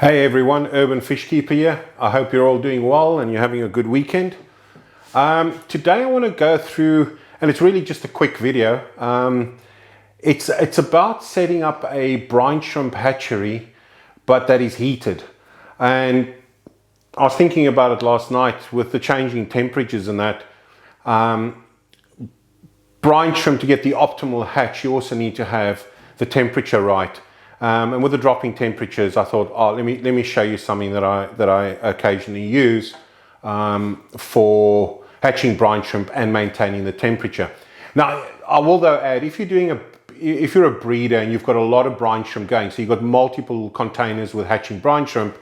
Hey everyone, Urban Fish Keeper here. I hope you're all doing well and you're having a good weekend. Today I want to go through, and it's really just a quick video. It's about setting up a brine shrimp hatchery, but that is heated. And I was thinking about it last night with the changing temperatures and that. Brine shrimp, to get the optimal hatch, you also need to have the temperature right. And with the dropping temperatures, I thought, oh, let me show you something that I occasionally use for hatching brine shrimp and maintaining the temperature. Now, I will though add, if you're a breeder and you've got a lot of brine shrimp going, so you've got multiple containers with hatching brine shrimp,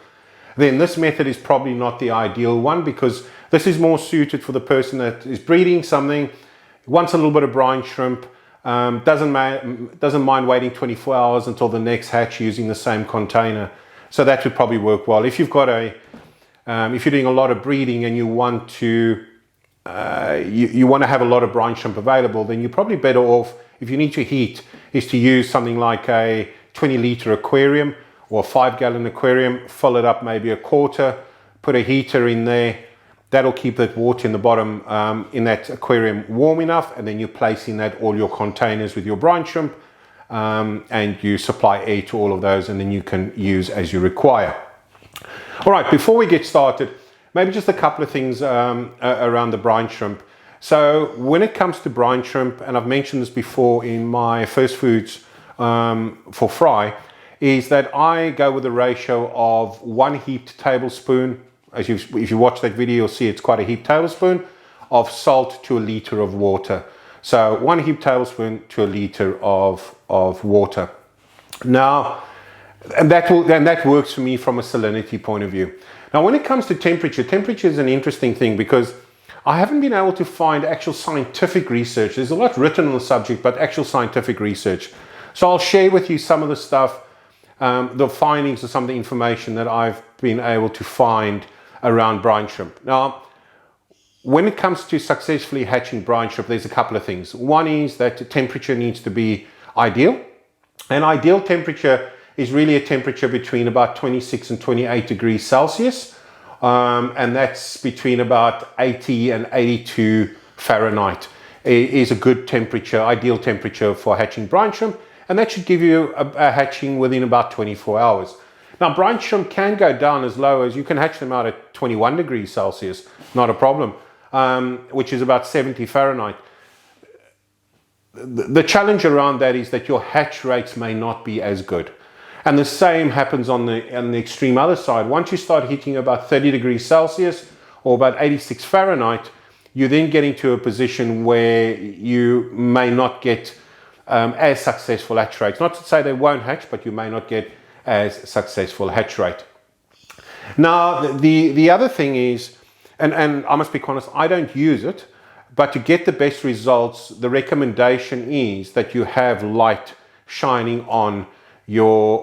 then this method is probably not the ideal one, because this is more suited for the person that is breeding something, wants a little bit of brine shrimp, doesn't mind waiting 24 hours until the next hatch using the same container. So that would probably work well. If you've got if you're doing a lot of breeding and you want to have a lot of brine shrimp available, then you're probably better off, if you need to heat, is to use something like a 20-litre aquarium or a 5-gallon aquarium, fill it up maybe a quarter, put a heater in there. That'll keep that water in the bottom in that aquarium warm enough, and then you place in that all your containers with your brine shrimp, and you supply air to all of those, and then you can use as you require. All right, before we get started, maybe just a couple of things around the brine shrimp. So when it comes to brine shrimp, and I've mentioned this before in my first foods for fry, is that I go with a ratio of 1 heaped tablespoon. If you watch that video, you'll see it's quite a heaped tablespoon of salt to a litre of water. So 1 heaped tablespoon to a litre of water. Now, and that works for me from a salinity point of view. Now, when it comes to temperature is an interesting thing, because I haven't been able to find actual scientific research. There's a lot written on the subject, but actual scientific research. So I'll share with you some of the stuff, the findings, or some of the information that I've been able to find around brine shrimp. Now, when it comes to successfully hatching brine shrimp, there's a couple of things. One is that the temperature needs to be ideal. And ideal temperature is really a temperature between about 26 and 28 degrees Celsius. And that's between about 80 and 82 Fahrenheit is a good temperature, ideal temperature for hatching brine shrimp. And that should give you a hatching within about 24 hours. Now, brine shrimp can go down as low as, you can hatch them out at 21 degrees Celsius, not a problem, which is about 70 Fahrenheit. The challenge around that is that your hatch rates may not be as good. And the same happens on the extreme other side. Once you start hitting about 30 degrees Celsius or about 86 Fahrenheit, you then get into a position where you may not get as successful hatch rates. Not to say they won't hatch, but you may not get as successful hatch rate. Now, the other thing is, and I must be honest, I don't use it, but to get the best results, the recommendation is that you have light shining on your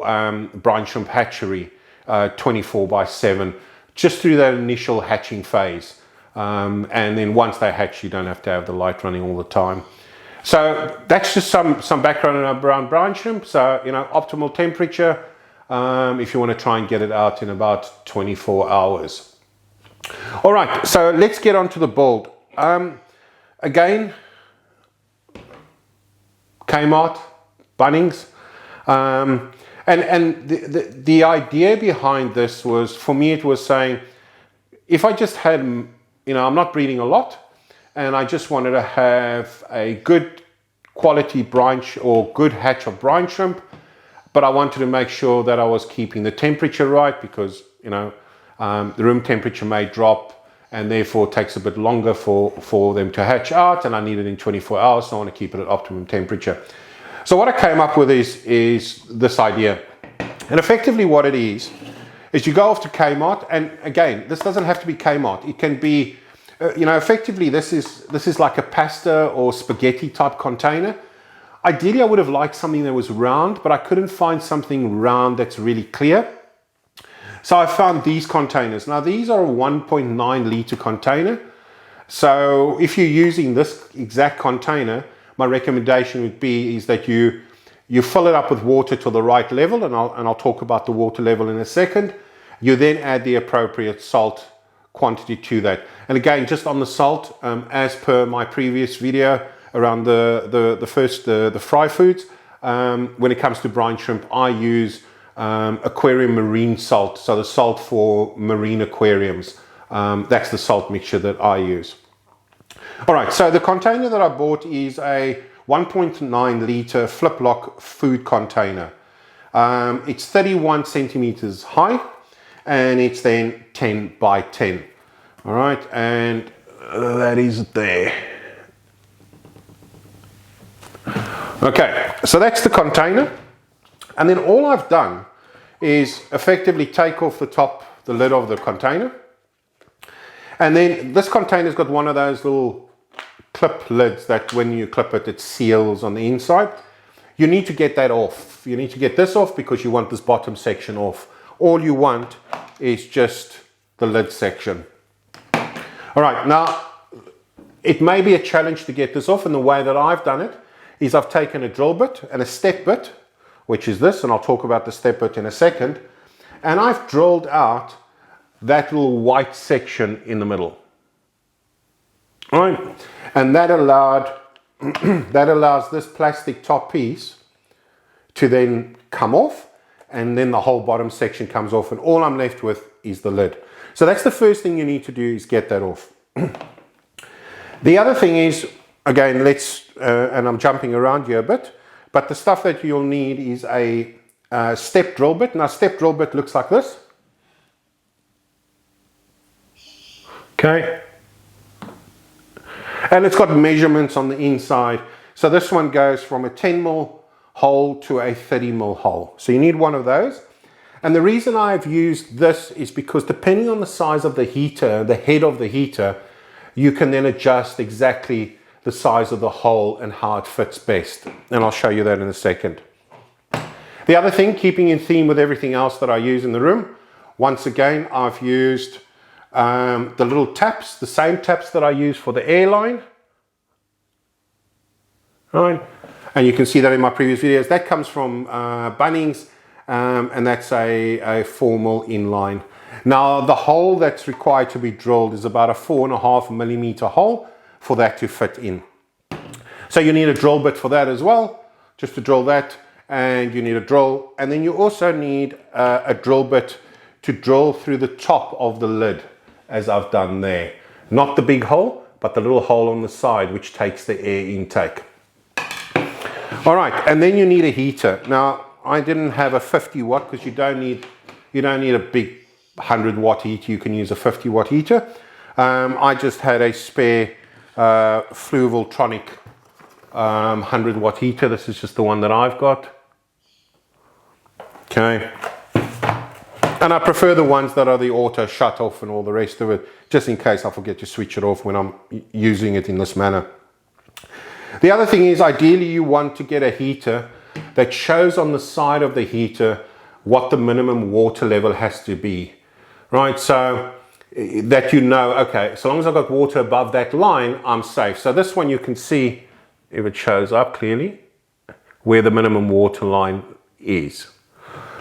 brine shrimp hatchery 24/7, just through that initial hatching phase. And then once they hatch, you don't have to have the light running all the time. So that's just some background around brine shrimp. So, optimal temperature, if you want to try and get it out in about 24 hours. All right, so let's get on to the build. Again, Kmart, Bunnings. And the idea behind this was, for me, it was saying, if I just had, I'm not breeding a lot, and I just wanted to have a good quality brine or good hatch of brine shrimp, but I wanted to make sure that I was keeping the temperature right, because the room temperature may drop and therefore it takes a bit longer for them to hatch out, and I need it in 24 hours, so I want to keep it at optimum temperature. So what I came up with is this idea. And effectively what it is you go off to Kmart, and again, this doesn't have to be Kmart. It can be, effectively this is like a pasta or spaghetti type container. Ideally, I would have liked something that was round, but I couldn't find something round that's really clear. So I found these containers. Now, these are a 1.9 litre container. So if you're using this exact container, my recommendation would be is that you You fill it up with water to the right level, and I'll talk about the water level in a second. You then add the appropriate salt quantity to that. And again, just on the salt, as per my previous video around the fry foods, when it comes to brine shrimp, I use aquarium marine salt, so the salt for marine aquariums. That's the salt mixture that I use. All right, so the container that I bought is a 1.9 litre flip lock food container. It's 31 centimeters high, and it's then 10 by 10. All right, and that is there. Okay, so that's the container. And then all I've done is effectively take off the lid of the container. And then this container's got one of those little clip lids that when you clip it, it seals on the inside. You need to get that off. You need to get this off because you want this bottom section off. All you want is just the lid section. All right, now it may be a challenge to get this off, and the way that I've done it is I've taken a drill bit and a step bit, which is this, and I'll talk about the step bit in a second, and I've drilled out that little white section in the middle. All right, and that allows this plastic top piece to then come off, and then the whole bottom section comes off, and all I'm left with is the lid. So that's the first thing you need to do, is get that off. The other thing is, again, and I'm jumping around here a bit, but the stuff that you'll need is a step drill bit. Now, step drill bit looks like this. Okay. And it's got measurements on the inside. So this one goes from a 10mm hole to a 30mm hole. So you need one of those. And the reason I've used this is because depending on the size of the heater, the head of the heater, you can then adjust exactly the size of the hole and how it fits best. And I'll show you that in a second. The other thing, keeping in theme with everything else that I use in the room, once again, I've used the little taps, the same taps that I use for the airline. Right. And you can see that in my previous videos. That comes from Bunnings, and that's a 4mm inline. Now, the hole that's required to be drilled is about a 4.5mm hole for that to fit in. So you need a drill bit for that as well, just to drill that, and you need a drill, and then you also need a drill bit to drill through the top of the lid, as I've done there. Not the big hole, but the little hole on the side which takes the air intake. All right, and then you need a heater. Now, I didn't have a 50 watt because you don't need a big 100 watt heater. You can use a 50 watt heater. I just had a spare Fluvaltronic 100 watt heater. This is just the one that I've got. Okay. And I prefer the ones that are the auto shut off and all the rest of it, just in case I forget to switch it off when I'm using it in this manner. The other thing is, ideally you want to get a heater that shows on the side of the heater what the minimum water level has to be, right? So that you know, okay, so long as I've got water above that line, I'm safe. So this one you can see, if it shows up clearly, where the minimum water line is.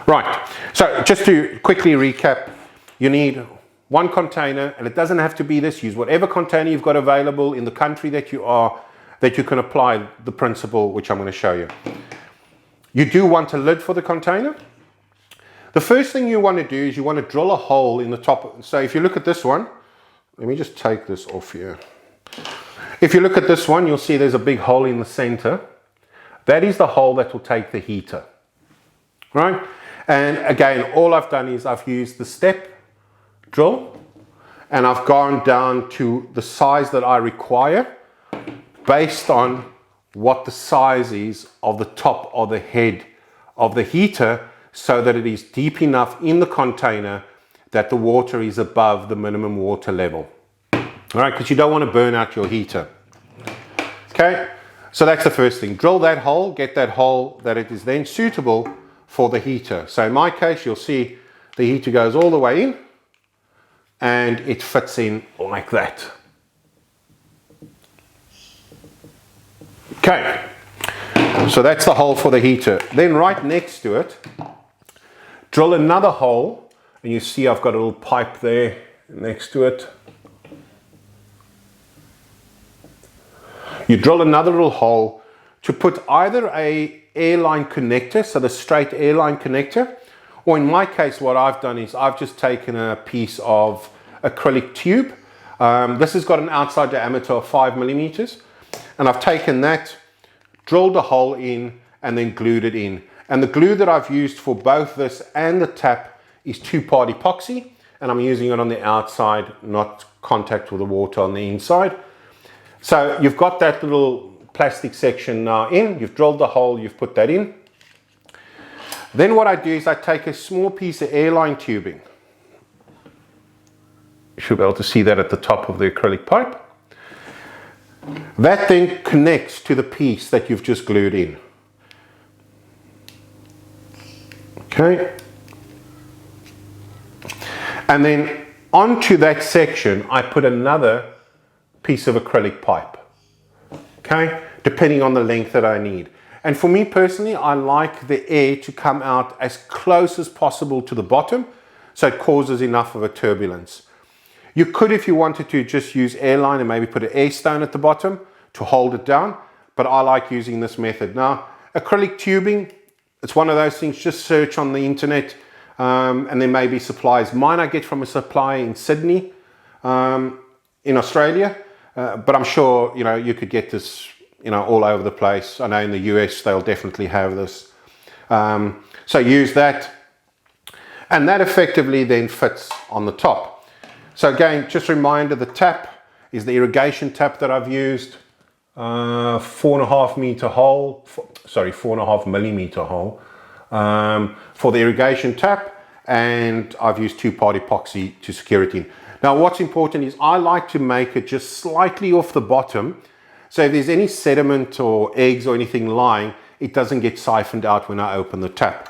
Right, so just to quickly recap, you need one container, and it doesn't have to be this. Use whatever container you've got available in the country that you are, that you can apply the principle which I'm going to show you. You do want a lid for the container. The first thing you want to do is you want to drill a hole in the top. So if you look at this one, let me just take this off here. If you look at this one, you'll see there's a big hole in the center. That is the hole that will take the heater, right? And again, all I've done is I've used the step drill, and I've gone down to the size that I require based on what the size is of the top or the head of the heater, so that it is deep enough in the container that the water is above the minimum water level. All right, because you don't want to burn out your heater. Okay, so that's the first thing. Drill that hole, get that hole that it is then suitable for the heater. So in my case, you'll see the heater goes all the way in and it fits in like that. Okay, So that's the hole for the heater. Then right next to it, drill another hole, and you see I've got a little pipe there next to it. You drill another little hole to put either a airline connector, so the straight airline connector, or in my case what I've done is I've just taken a piece of acrylic tube. This has got an outside diameter of 5 millimeters, and I've taken that, drilled a hole in, and then glued it in. And the glue that I've used for both this and the tap is 2-part epoxy, and I'm using it on the outside, not contact with the water on the inside. So you've got that little plastic section now in, you've drilled the hole, you've put that in. Then what I do is I take a small piece of airline tubing. You should be able to see that at the top of the acrylic pipe. That then connects to the piece that you've just glued in. Okay. And then onto that section, I put another piece of acrylic pipe. Okay, depending on the length that I need. And for me personally, I like the air to come out as close as possible to the bottom, so it causes enough of a turbulence. You could, if you wanted to, just use airline and maybe put an air stone at the bottom to hold it down, but I like using this method. Now, acrylic tubing, it's one of those things, just search on the internet, and there may be supplies. Mine I get from a supplier in Sydney, in Australia, but I'm sure, you know, you could get this, you know, all over the place. I know in the US they'll definitely have this. So use that, and that effectively then fits on the top. So again, just a reminder, the tap is the irrigation tap that I've used, 4.5 millimeter hole for the irrigation tap, and I've used 2-part epoxy to secure it in. Now what's important is I like to make it just slightly off the bottom, so if there's any sediment or eggs or anything lying, it doesn't get siphoned out when I open the tap.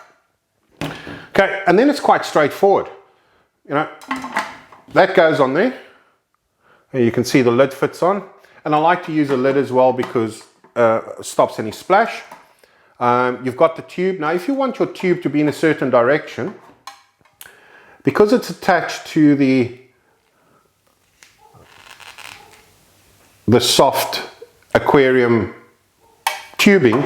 Okay, and then it's quite straightforward. You know, that goes on there, and you can see the lid fits on, and I like to use a lid as well because it stops any splash. You've got the tube. Now if you want your tube to be in a certain direction, because it's attached to the soft aquarium tubing,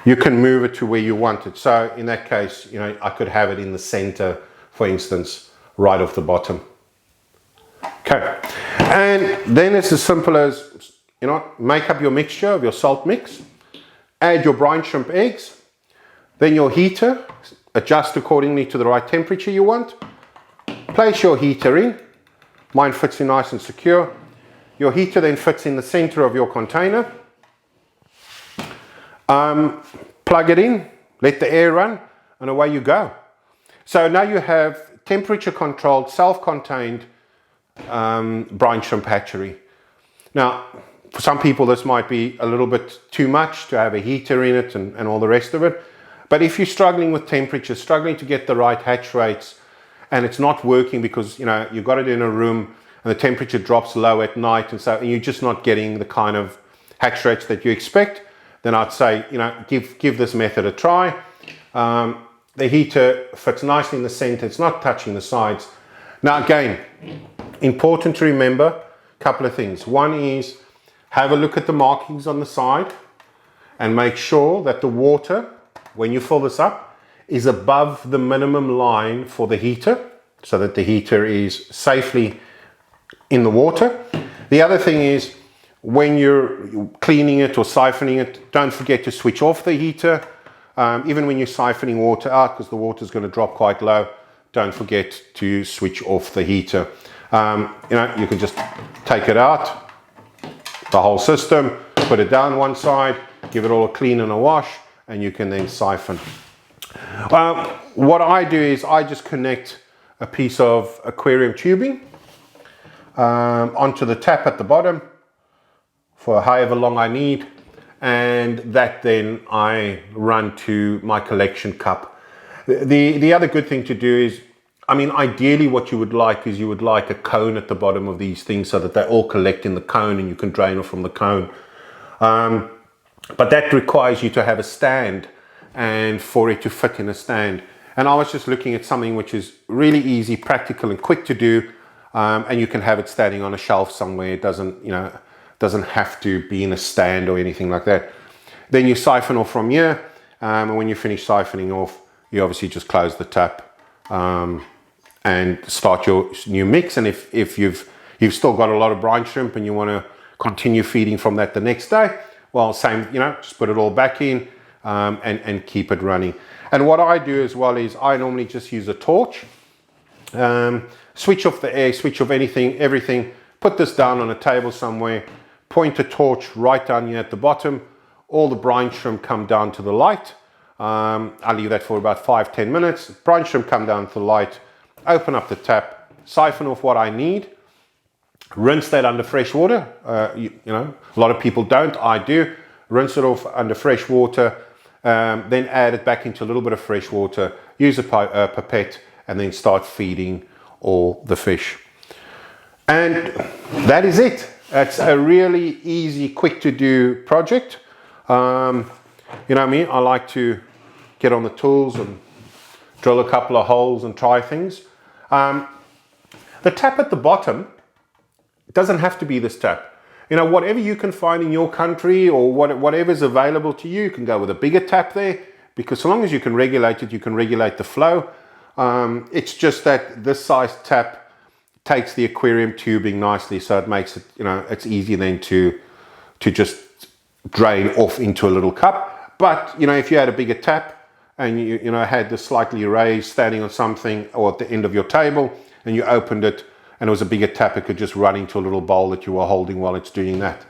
you can move it to where you want it. So in that case, you know, I could have it in the center, for instance, right off the bottom. Okay, and then it's as simple as, you know, make up your mixture of your salt mix, add your brine shrimp eggs, then your heater, adjust accordingly to the right temperature you want, place your heater in, mine fits in nice and secure. Your heater then fits in the center of your container. Plug it in, let the air run, and away you go. So now you have temperature controlled, self-contained brine shrimp hatchery. Now, for some people this might be a little bit too much to have a heater in it and all the rest of it. But if you're struggling with temperature, struggling to get the right hatch rates, and it's not working because, you know, you've got it in a room and the temperature drops low at night, and so you're just not getting the kind of hatch rates that you expect, then I'd say, you know, give this method a try. The heater fits nicely in the center, it's not touching the sides. Now again, important to remember a couple of things. One is, have a look at the markings on the side and make sure that the water, when you fill this up, is above the minimum line for the heater, so that the heater is safely in the water. The other thing is, when you're cleaning it or siphoning it, don't forget to switch off the heater. Even when you're siphoning water out, because the water is going to drop quite low, don't forget to switch off the heater. You know, you can just take it out, the whole system, put it down one side, give it all a clean and a wash, and you can then siphon. What I do is I just connect a piece of aquarium tubing onto the tap at the bottom for however long I need, and that then I run to my collection cup. The other good thing to do is, I mean, ideally what you would like is you would like a cone at the bottom of these things so that they all collect in the cone and you can drain off from the cone. but that requires you to have a stand and for it to fit in a stand. And I was just looking at something which is really easy, practical and quick to do, and you can have it standing on a shelf somewhere. It doesn't, doesn't have to be in a stand or anything like that. Then you siphon off from here, and when you finish siphoning off, you obviously just close the tap and start your new mix. And if you've still got a lot of brine shrimp and you want to continue feeding from that the next day, well, same, just put it all back in and keep it running. And what I do as well is I normally just use a torch, switch off the air, switch off everything, put this down on a table somewhere, point a torch right down here at the bottom. All the brine shrimp come down to the light. I'll leave that for about 5-10 minutes. Brine shrimp come down to the light, open up the tap, siphon off what I need, rinse that under fresh water. A lot of people don't, I do. Rinse it off under fresh water, then add it back into a little bit of fresh water, use a pipette, and then start feeding all the fish. And that is it. It's a really easy, quick to do project. You know me, I like to get on the tools and drill a couple of holes and try things. The tap at the bottom doesn't have to be this tap. Whatever you can find in your country or whatever's available to you, you can go with a bigger tap there, because so long as you can regulate it, you can regulate the flow. It's just that this size tap takes the aquarium tubing nicely, so it makes it, it's easy then to just drain off into a little cup. But, if you had a bigger tap and you had this slightly raised standing on something or at the end of your table and you opened it, and it was a bigger tap, it could just run into a little bowl that you were holding while it's doing that.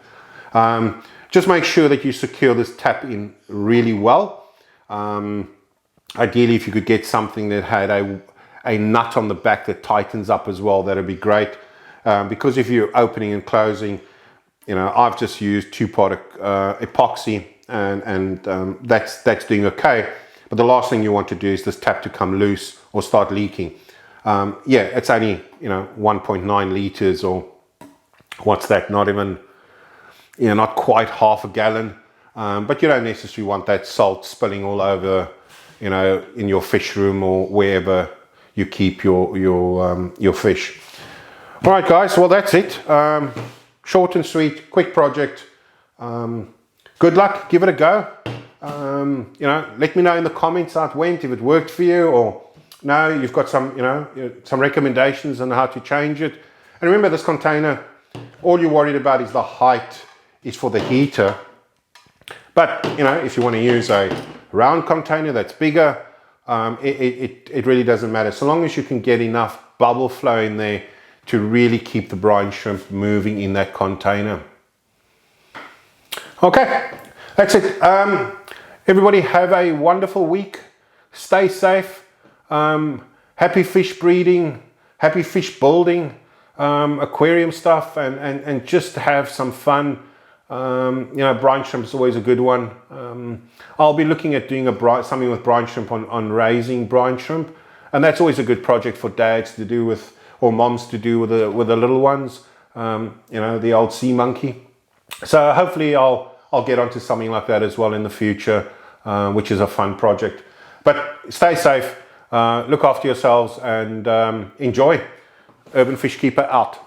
Just make sure that you secure this tap in really well. Ideally, if you could get something that had a nut on the back that tightens up as well, that'd be great. Because if you're opening and closing, I've just used 2-part epoxy and that's doing okay. But the last thing you want to do is this tap to come loose or start leaking. It's only 1.9 liters, or what's that, not even, not quite half a gallon, but you don't necessarily want that salt spilling all over, in your fish room or wherever you keep your fish. All right, guys, well, that's it. Short and sweet, quick project. Good luck, give it a go. Let me know in the comments how it went, if it worked for you, or no, you've got some, some recommendations on how to change it. And remember, this container, all you're worried about is the height is for the heater. But, if you want to use a round container that's bigger, it really doesn't matter. So long as you can get enough bubble flow in there to really keep the brine shrimp moving in that container. Okay, that's it. Everybody have a wonderful week. Stay safe. Happy fish breeding, happy fish building, aquarium stuff, and just have some fun. Brine shrimp is always a good one. I'll be looking at doing something with brine shrimp on raising brine shrimp, and that's always a good project for dads to do with, or moms to do with the little ones. The old sea monkey. So hopefully I'll get onto something like that as well in the future, which is a fun project. But stay safe. Look after yourselves and enjoy. Urban Fish Keeper out.